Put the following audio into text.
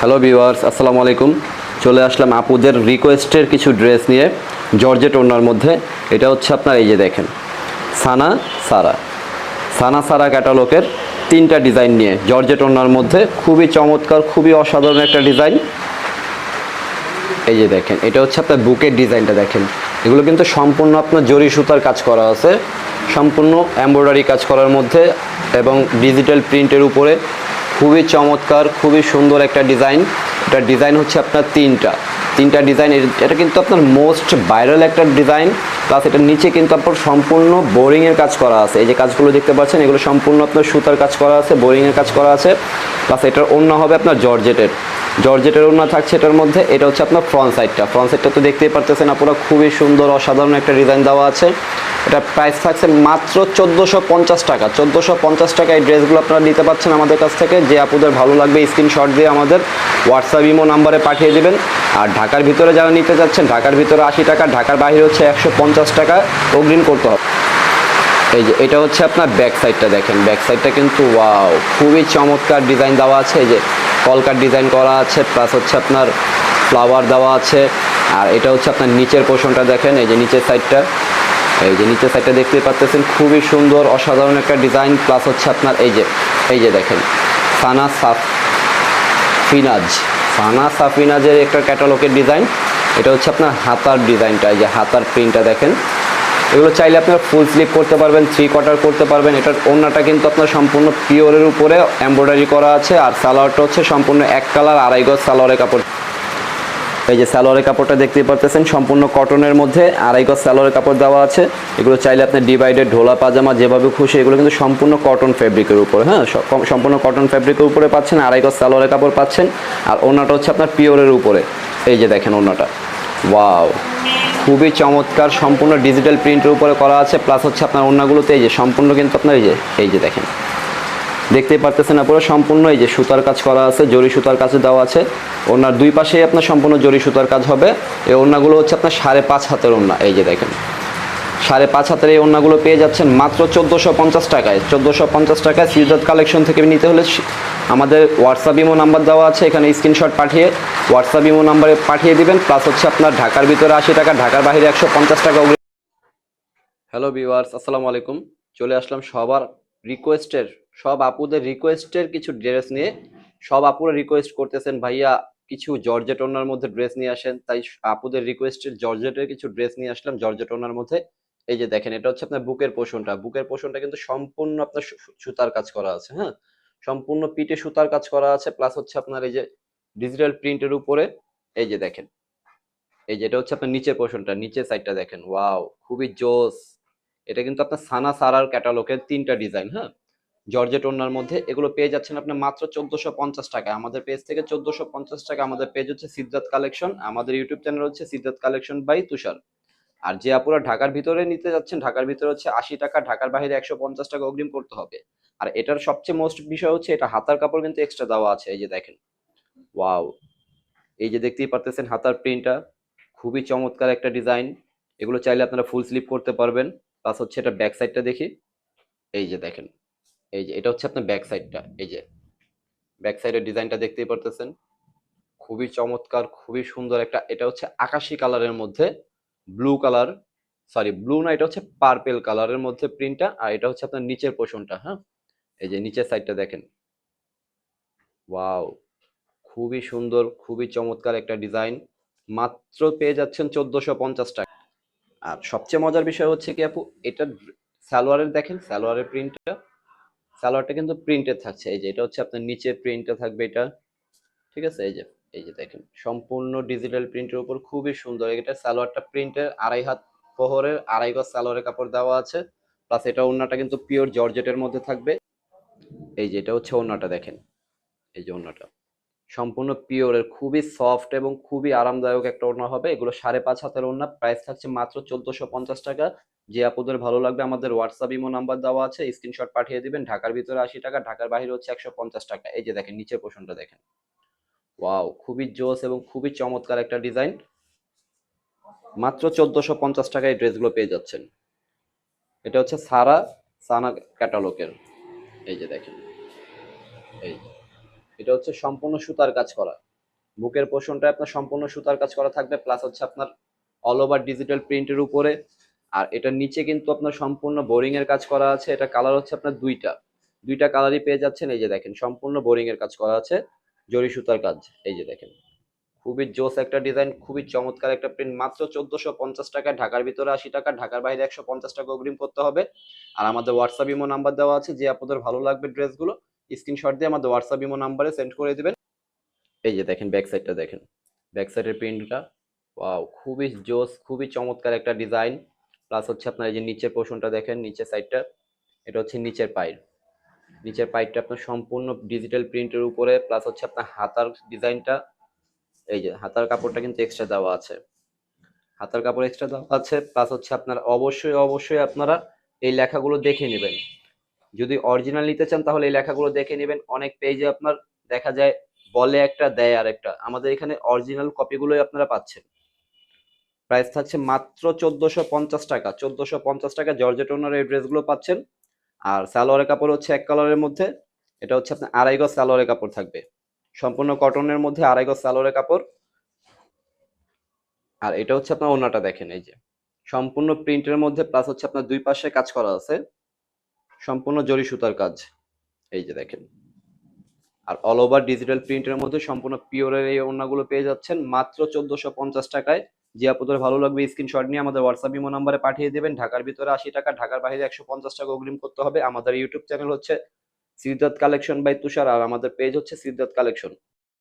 Hello viewers, আসসালামু আলাইকুম। চলে আসলাম আপুদের রিকোয়েস্টের কিছু ড্রেস নিয়ে জর্জেট ওড়নার মধ্যে। এটা হচ্ছে আপনার এই যে দেখেন সানা সারা সানা সারা ক্যাটালগের তিনটা ডিজাইন নিয়ে জর্জেট ওড়নার মধ্যে খুবই চমৎকার, খুবই অসাধারণ একটা ডিজাইন। এই যে দেখেন, এটা হচ্ছে আপনার বুকের ডিজাইনটা দেখেন। এগুলো কিন্তু সম্পূর্ণ আপনার জরি সুতার কাজ করা আছে, সম্পূর্ণ এমব্রয়ডারি কাজ করার মধ্যে এবং ডিজিটাল প্রিন্টের উপরে। খুবই চমৎকার, খুবই সুন্দর একটা ডিজাইন। এটা ডিজাইন হচ্ছে আপনার তিনটা ডিজাইন। এটা কিন্তু আপনার মোস্ট ভাইরাল একটা ডিজাইন। প্লাস এটার নিচে কিন্তু আপনার সম্পূর্ণ বোরিংয়ের কাজ করা আছে। এই যে কাজগুলো দেখতে পাচ্ছেন, এগুলো সম্পূর্ণ আপনার সুতার কাজ করা আছে, বোরিংয়ের কাজ করা আছে। প্লাস এটার ওড়না হবে আপনার জর্জেটের ওড়না থাকছে এটার মধ্যে। এটা হচ্ছে আপনার ফ্রন্ট সাইডটা তো দেখতেই পারতেছেন আপনারা, খুবই সুন্দর অসাধারণ একটা ডিজাইন দেওয়া আছে। এটা প্রাইস থাকছে মাত্র 1450 টাকা। 1450 টাকা এই ড্রেসগুলো আপনারা নিতে পারছেন আমাদের কাছ থেকে। যে আপুদের ভালো লাগবে স্ক্রিনশট দিয়ে আমাদের হোয়াটসঅ্যাপ ইমো নাম্বারে পাঠিয়ে দেবেন। আর ঢাকার ভিতরে যারা নিতে যাচ্ছেন, ঢাকার ভিতরে 80 টাকা, ঢাকার বাইরে হচ্ছে 150 টাকা অগ্রিম করতে হবে। এই যে এটা হচ্ছে আপনার ব্যাক সাইডটা দেখেন, ব্যাক সাইডটা কিন্তু ওয়াও, খুবই চমৎকার ডিজাইন দেওয়া আছে। এই যে কলকার ডিজাইন করা আছে, প্লাস হচ্ছে আপনার ফ্লাওয়ার দেওয়া আছে। আর এটা হচ্ছে আপনার নিচের পোর্শনটা দেখেন, এই যে নিচের সাইডটা, দেখতেই পাচ্ছেন, খুবই সুন্দর অসাধারণ একটা ডিজাইন। প্লাস হচ্ছে আপনার এই যে দেখেন সানা সাফিনাজের একটা ক্যাটালগের ডিজাইন। এটা হচ্ছে আপনার হাতার ডিজাইনটা, এই যে হাতার প্রিন্টটা দেখেন। এগুলো চাইলে আপনার ফুল স্লিভ করতে পারবেন, 3 কোয়ার্টার করতে পারবেন। এটার ওড়নাটা কিন্তু আপনার সম্পূর্ণ পিওরের উপরে এমব্রয়ডারি করা আছে। আর সালোয়ারটা হচ্ছে সম্পূর্ণ এক কালার, 2.5 গজ সালোয়ারের কাপড়। এই যে সালোয়ারের কাপড়টা দেখতেই পারতেছেন, সম্পূর্ণ কটনের মধ্যে 2.5 গজ সালোয়ারের কাপড় দেওয়া আছে। এগুলো চাইলে আপনি ডিভাইডেড ঢোলা পাজামা যেভাবে খুশি, এগুলো কিন্তু সম্পূর্ণ কটন ফ্যাব্রিকের উপরে, হ্যাঁ, সম্পূর্ণ কটন ফ্যাব্রিকের উপরে পাচ্ছেন। 2.5 গজ সালোয়ারের কাপড় পাচ্ছেন। আর ওড়নাটা হচ্ছে আপনার পিওরের উপরে। এই যে দেখেন ওড়নাটা, ওয়াও, খুবই চমৎকার, সম্পূর্ণ ডিজিটাল প্রিন্টের উপরে করা আছে। প্লাস হচ্ছে আপনার ওড়নাগুলোতে এই যে সম্পূর্ণ কিন্তু আপনার এই যে দেখেন, দেখতেই পারতেছেন আপনারা, সম্পূর্ণ এই যে সুতার কাজ করা আছে, জরি সুতার কাছে দেওয়া আছে। ওড়নার দুই পাশেই আপনার সম্পূর্ণ জরি সুতার কাজ হবে। এই ওড়নাগুলো হচ্ছে আপনার 5.5 হাতের ওড়না। এই যে দেখেন 5.5 হাতের এই ওড়নাগুলো পেয়ে যাচ্ছেন মাত্র 1450 টাকায়। 1450 টাকায় সিজাত কালেকশন থেকে নিতে হলে আমাদের হোয়াটসঅ্যাপ ইমো নাম্বার দেওয়া আছে, এখানে স্ক্রিনশট পাঠিয়ে হোয়াটসঅ্যাপ ইমো নাম্বারে পাঠিয়ে দিবেন। প্লাস হচ্ছে আপনার ঢাকার ভিতরে 80 টাকা, ঢাকার বাইরে 150 টাকা। হ্যালো ভিউয়ার্স, আসসালামু আলাইকুম। চলে আসলাম সব আপুদের রিকোয়েস্টের কিছু ড্রেস নিয়ে। সব আপুরা রিকোয়েস্ট করতেছেন, ভাইয়া কিছু জর্জেট ওড়নার মধ্যে ড্রেস নিয়ে আসেন। তাই আপুদের রিকোয়েস্টের জর্জেটের কিছু ড্রেস নিয়ে আসলাম জর্জেট ওড়নার মধ্যে। এই যে দেখেন, এটা হচ্ছে আপনার বুকের পোর্শনটা কিন্তু সম্পূর্ণ আপনার সুতার কাজ করা আছে, হ্যাঁ, সম্পূর্ণ পিঠে সুতার কাজ করা আছে। প্লাস হচ্ছে আপনার এই যে ডিজিটাল প্রিন্টের উপরে। এই যে দেখেন, এই যে এটা হচ্ছে আপনার নিচের পোর্শনটা, নিচের সাইডটা দেখেন, ওয়াও, খুবই জোস। এটা কিন্তু আপনার সানা সারার ক্যাটালগের তিনটা ডিজাইন, হ্যাঁ, জর্জেট ওড়নার মধ্যে। এগুলো পেয়ে যাচ্ছেন আপনি মাত্র 1450 টাকায় আমাদের পেজ থেকে। 1450 টাকা। আমাদের পেজ হচ্ছে সিদ্ধার্থ কালেকশন, আমাদের ইউটিউব চ্যানেল হচ্ছে সিদ্ধার্থ কালেকশন বাই তুষার। আর যে আপুরা ঢাকার ভিতরে নিতে যাচ্ছেন, ঢাকার ভিতরে হচ্ছে 80 টাকা, ঢাকার বাইরে 150 টাকা অগ্রিম করতে হবে। আর এটার সবচেয়ে মোস্ট বিষয় হচ্ছে এটা হাতার কাপড় কিন্তু এক্সট্রা দেওয়া আছে। এই যে দেখেন, ওয়াও, এই যে দেখতেই পারতেছেন হাতার প্রিন্টটা, খুবই চমৎকার একটা ডিজাইন। এগুলো চাইলে আপনারা ফুল স্লিপ করতে পারবেন। প্লাস হচ্ছে এটা ব্যাক সাইডটা দেখি। এই যে দেখেন, এই যে এটা হচ্ছে আপনার ব্যাক সাইডটা। এই যে ব্যাক সাইডের ডিজাইনটা দেখতেই পারতেছেন, খুবই চমৎকার, খুবই সুন্দর একটা। এটা হচ্ছে আকাশি কালারের মধ্যে ব্লু কালার, সরি ব্লু না, এটা হচ্ছে পার্পেল কালারের মধ্যে প্রিন্টটা। আর এটা হচ্ছে আপনার নিচের পোর্শনটা, হ্যাঁ, এই যে নিচের সাইডটা দেখেন, ওয়াও, খুবই সুন্দর, খুবই চমৎকার একটা ডিজাইন। মাত্র পেয়ে যাচ্ছেন 1450 টাকা। আর সবচেয়ে মজার বিষয় হচ্ছে কি আপু, এটা সালোয়ারের দেখেন, সালোয়ারটা কিন্তু প্রিন্টেড থাকছে। এই যে এটা হচ্ছে আপনার নিচে প্রিন্টটা থাকবে এটা, ঠিক আছে। এই যে দেখেন, সম্পূর্ণ ডিজিটাল প্রিন্টের উপর খুবই সুন্দর। এটা সালোয়ারটা প্রিন্টের, 2.5 হাত বহরের, 2.5 গজ সালোয়ারের কাপড় দেওয়া আছে। প্লাস এটা ওড়নাটা কিন্তু পিওর জর্জেটের মধ্যে থাকবে। এই যে এটা হচ্ছে ওড়নাটা দেখেন, এই যে ওড়নাটা সম্পূর্ণ পিওরের, খুবই সফট এবং খুবই আরামদায়ক একটা ওড়না হবে। এগুলো 5.5 হাতের ওড়না, প্রাইস থাকছে মাত্র 1450 টাকা। যে আপনাদের ভালো লাগবে আমাদের হোয়াটসঅ্যাপ ইমো নাম্বার দেওয়া আছে, স্ক্রিনশট পাঠিয়ে দিবেন। ঢাকার ভিতরে 80 টাকা, ঢাকার বাইরে হচ্ছে 150 টাকা। এই যে দেখেন নিচের পোর্শনটা দেখেন, ওয়াও, খুবই জোস এবং খুবই চমৎকার একটা ডিজাইন। মাত্র 1450 টাকায় এই ড্রেসগুলো পেয়ে যাচ্ছেন। এটা হচ্ছে সানা ক্যাটালগের। এই যে দেখেন, এই যে এটা হচ্ছে সম্পূর্ণ সুতার কাজ করা। বুকের পোর্শনটা আপনার সম্পূর্ণ সুতার কাজ করা থাকবে, প্লাস হচ্ছে আপনার অল ওভার ডিজিটাল প্রিন্টের উপরে। আর এটার নিচে কিন্তু আপনার সম্পূর্ণ বোরিং এর কাজ করা আছে। এটা কালার হচ্ছে আপনার দুইটা কালারই পেয়ে যাচ্ছেন। এই যে দেখেন সম্পূর্ণ বোরিং এর কাজ করা আছে, জরি সুতার কাজ। এই যে দেখেন খুবই জোস একটা ডিজাইন, খুবই চমৎকার একটা প্রিন্ট। মাত্র 1450 টাকায়, ঢাকার ভিতরে 80 টাকা, ঢাকার বাইরে 150 টাকা অগ্রিম করতে হবে। আর আমাদের হোয়াটসঅ্যাপ ইমো নাম্বার দেওয়া আছে, যে আপনাদের ভালো লাগবে ড্রেসগুলো স্ক্রিনশট দিয়ে আমাদের হোয়াটসঅ্যাপ ইমো নাম্বারে সেন্ড করে দিবেন। এই যে দেখেন ব্যাক সাইডটা দেখেন, ব্যাক সাইডের প্রিন্টটা ওয়াও, খুবই জোস, খুবই চমৎকার একটা ডিজাইন। প্লাস হচ্ছে আপনার এই যে নিচের পোর্শনটা দেখেন, নিচের সাইডটা, এটা হচ্ছে নিচের পাইপটা আপনার সম্পূর্ণ ডিজিটাল প্রিন্টের উপরে। প্লাস হচ্ছে আপনার হাতার ডিজাইনটা, এই যে হাতার কাপড়টা কিন্তু এক্সট্রা দেওয়া আছে, হাতার কাপড় এক্সট্রা দেওয়া আছে। প্লাস হচ্ছে আপনার অবশ্যই আপনারা এই লেখাগুলো দেখে নেবেন। যদি অরিজিনাল নিতে চান তাহলে এই লেখাগুলো দেখে নেবেন। অনেক পেজে আপনার দেখা যায় বলে একটা দেয় আর একটা, আমাদের এখানে অরিজিনাল কপিগুলোই আপনারা পাচ্ছেন। প্রাইস থাকছে মাত্র 1450 টাকা। 1450 টাকা জর্জেট ওনার এই ড্রেসগুলো পাচ্ছেন। আর সালোয়ারের কাপড় হচ্ছে এক কালারের মধ্যে, এটা হচ্ছে আপনার আড়াই গজ সালোয়ারের কাপড় থাকবে, সম্পূর্ণ কটনের মধ্যে আড়াই গজ সালোয়ারের কাপড়। আর এটা হচ্ছে আপনার ওড়নাটা দেখেন, এই যে সম্পূর্ণ প্রিন্টের মধ্যে, প্লাস হচ্ছে আপনার দুই পাশে কাজ করা আছে, সম্পূর্ণ জরি সুতার কাজ। এই যে দেখেন, আর অল ওভার ডিজিটাল প্রিন্টের মধ্যে সম্পূর্ণ পিওরের এই ওড়নাগুলো পেয়ে যাচ্ছেন মাত্র 1450 টাকায়। যে আপনাদের ভালো লাগবে স্ক্রিনশট নিয়ে আমাদের হোয়াটসঅ্যাপ ইমো নাম্বারে পাঠিয়ে দেবেন। ঢাকার ভিতরে 80 টাকা, ঢাকার বাইরে 150 টাকা অগ্রিম করতে হবে। আমাদের ইউটিউব চ্যানেল হচ্ছে সিদ্ধার্থ কালেকশন বাই তুষার, আর আমাদের পেজ হচ্ছে সিদ্ধার্থ কালেকশন।